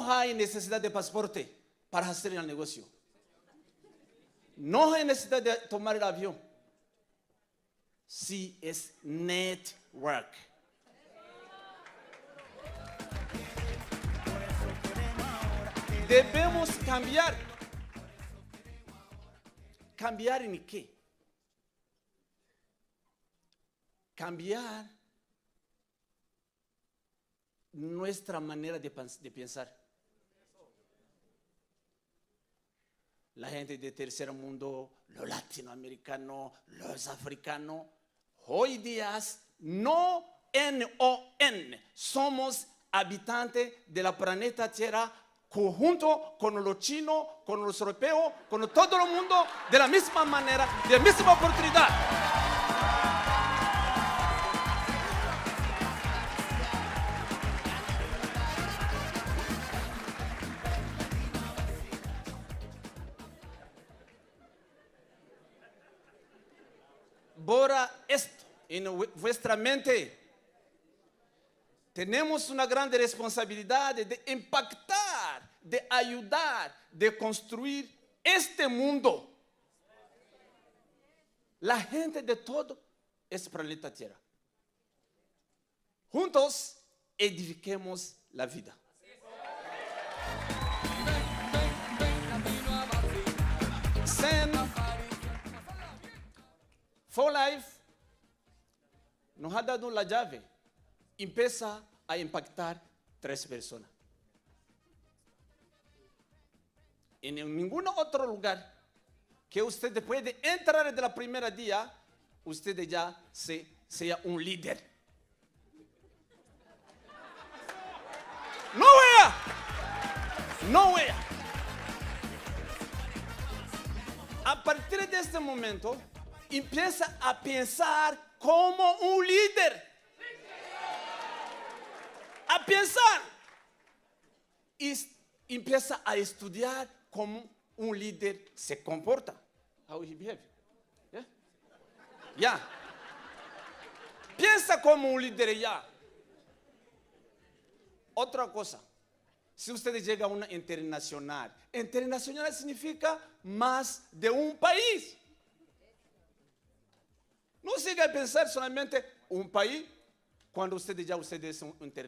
no hay necesidad de pasaporte para hacer el negocio. No hay necesidad de tomar el avión. Si es network. Debemos cambiar. ¿Cambiar en qué? Cambiar nuestra manera de pensar. La gente del tercer mundo, los latinoamericanos, los africanos, hoy día no NON, somos habitantes de la planeta Tierra junto con los chinos, con los europeos, con todo el mundo de la misma manera, de la misma oportunidad. Bora esto en vuestra mente. Tenemos una gran responsabilidad de impactar, de ayudar, de construir este mundo. La gente de todo este planeta Tierra. Juntos edifiquemos la vida. For Life nos ha dado la llave. Empieza a impactar 3 personas. En ningún otro lugar que usted puede entrar desde la primera día, usted ya sea un líder. No vea. A partir de este momento, empieza a pensar como un líder. A pensar. Y empieza a estudiar cómo un líder se comporta. How he behave. Ya. Piensa como un líder ya. Otra cosa. Si usted llega a una internacional significa más de un país. No siga a pensar solamente un país cuando usted es un internacional.